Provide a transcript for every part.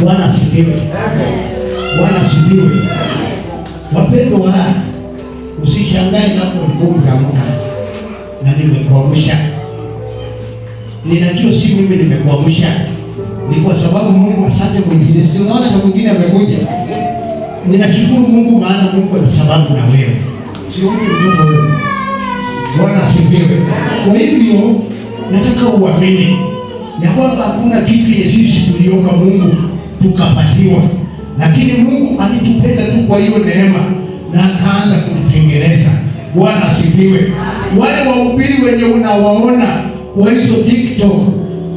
Bwana asifiwe. Bwana asifiwe. Wapendwa, usishangae napo nikuamka na nimekuamsha. Ninajua si mimi nimekuamsha, ni kwa sababu Mungu. Asante mwinjilisti. Unaona na mwingine amekuja. Ninashukuru Mungu, maana Mungu ana sababu na wewe, sio mtu wewe. Bwana asifiwe. Kwa hivyo nataka uamini ya kwamba hakuna kitu yenye sisi tuliomba Mungu tukapatiwa, lakini Mungu alitupenda tu kwa hiyo neema na akaanza kututengeneza. Bwana asifiwe. Wale wahubiri wenye unawaona kwa hizo TikTok,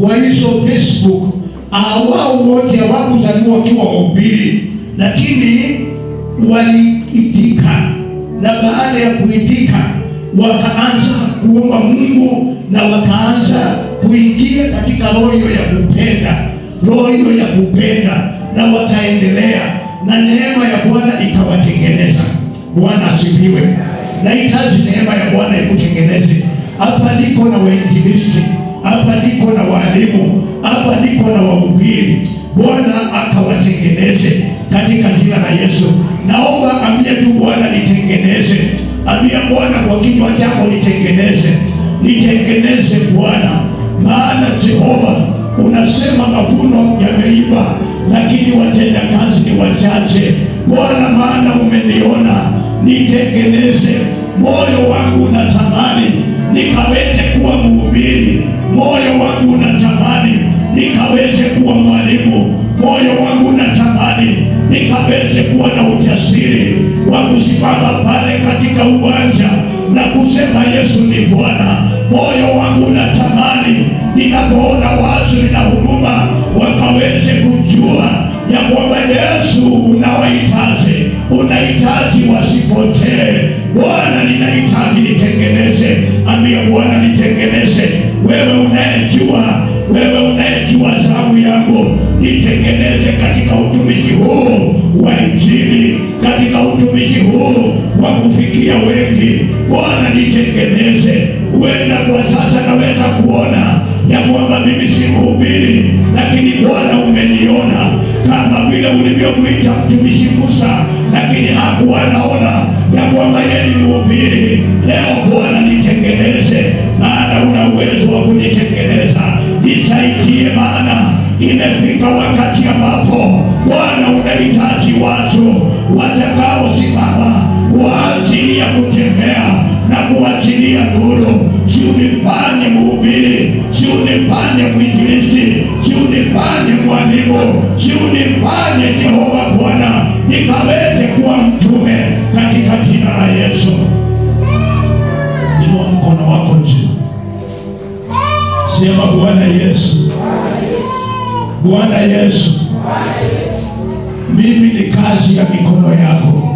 kwa hizo Facebook, wao wote hawakuzaliwa wakiwa wahubiri, lakini waliitika, na baada ya kuitika wakaanza kuomba Mungu na wakaanza kuingia katika roho ya kupenda, na wakaendelea na neema ya Bwana ikawatengeneza. Bwana asifiwe. Nahitaji neema ya Bwana ikutengeneze. Hapa niko na wainjilisti, hapa niko na walimu, hapa niko na wahubiri. Bwana akawatengeneze katika jina la Yesu. Naomba ambia tu Bwana nitengeneze. Ambia Bwana kwa kinywa chako nitengeneze. Nitengeneze Bwana, maana Jehova unasema mavuno yameiva, lakini watendakazi ni wachache. Bwana, maana umeniona, nitengeneze. Moyo wangu unatamani nikaweze kuwa mhubiri. Moyo wangu unatamani nikaweze kuwa mwalimu. Moyo wangu unatamani nikaweze kuwa na ujasiri wa kusimama pale katika uwanja na kusema Yesu ni Bwana. Moyo wangu unatamani ninapoona watu nina huruma wakaweze kujua ya kwamba Yesu unahitaji wasipotee. Bwana, ninahitaji nitengeneze. Ambia Bwana nitengeneze. Wewe unayejua zamu yangu, nitengeneze katika utumishi huu wa Injili, katika utumishi huu wa kufikia wengi. Bwana nitengeneze. Huenda kwa sasa naweza kuona ya kwamba mimi si mhubiri, lakini Bwana umeniona, kama vile ulivyomwita mtumishi Musa, lakini hakuwa anaona ya kwamba yeye ni mhubiri. Leo Bwana nitengeneze, maana una uwezo wa kunitengeneza. Nisaidie, maana imefika wakati ambapo Bwana unahitaji watu watakaosimama kwa ajili ya kutembea na kuachilia nuru. Si unifanye mhubiri, si unifanye mwinjilisti, si unifanye mwalimu, si unifanye Jehova Bwana nikaweze kuwa mtume katika jina la Yesu. Inua mkono wako juu, sema Bwana Yesu, Bwana Yesu, mimi ni kazi ya mikono yako,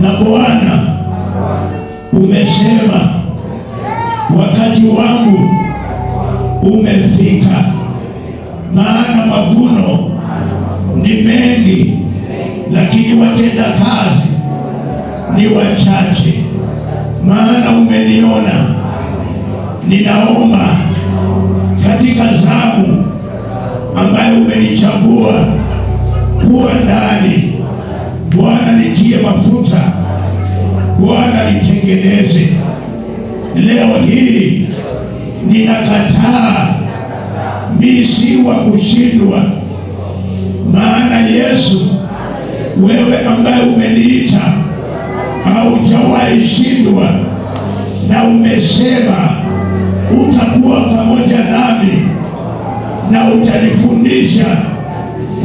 na Bwana umesema wakati wangu umefika, maana mavuno ni mengi, lakini watenda kazi ni wachache. Maana umeniona, ninaomba katika zamu ambayo umenichagua kuwa ndani, Bwana nitie mafuta, Bwana nitengeneze. Leo hii ninakataa mimi si wa kushindwa, maana Yesu, wewe ambaye umeniita haujawahi shindwa, na umesema utakuwa pamoja nami na utanifundisha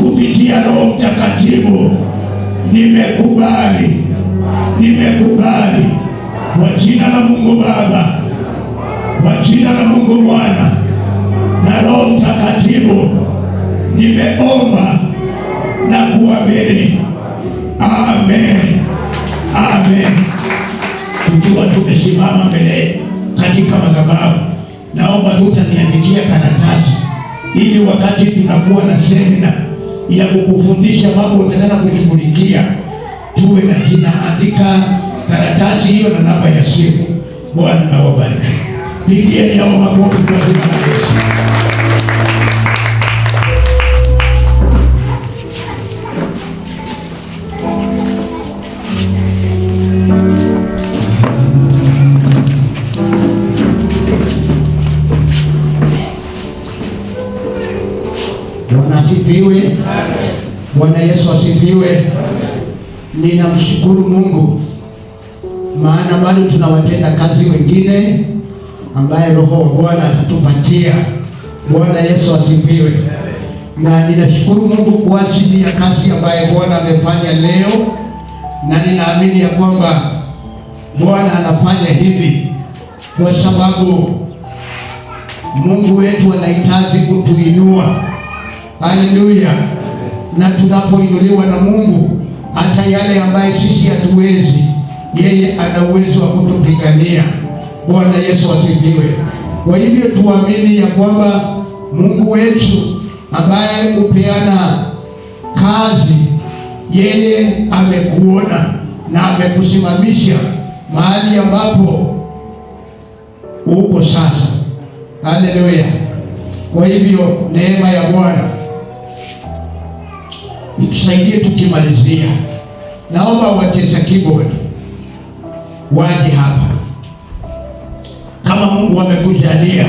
kupitia Roho Mtakatifu. Nimekubali kwa jina la Mungu Baba, kwa jina la Mungu Mwana na Roho Mtakatifu. Nimeomba na kuamini. Amen. Amen. Tukiwa tumesimama mbele katika madhabahu, naomba tutaniandikia karatasi, ili wakati tunakuwa na semina ya kukufundisha mambo utakana kushughulikia, tuwe na jina. Andika karatasi hiyo na namba ya simu. Bwana na wabariki. Pigieni hao makofi kwa jina la Yesu. Bwana asifiwe. Bwana Yesu asifiwe. Ninamshukuru Mungu maana bado tuna watenda kazi wengine ambaye Roho wa Bwana atatupatia. Bwana Yesu asifiwe. Na ninashukuru Mungu kwa ajili ya kazi ambayo Bwana amefanya leo, na ninaamini ya kwamba Bwana anafanya hivi kwa sababu Mungu wetu anahitaji kutuinua. Haleluya. Na tunapoinuliwa na Mungu, hata yale ambaye sisi hatuwezi, yeye ana uwezo wa kutupigania. Bwana Yesu asifiwe. Kwa hivyo tuamini ya kwamba Mungu wetu ambaye hupeana kazi, yeye amekuona na amekusimamisha mahali ambapo uko sasa. Haleluya. Kwa hivyo neema ya Bwana itusaidie tukimalizia. Naomba wacheza keyboard waje hapa, kama Mungu amekujalia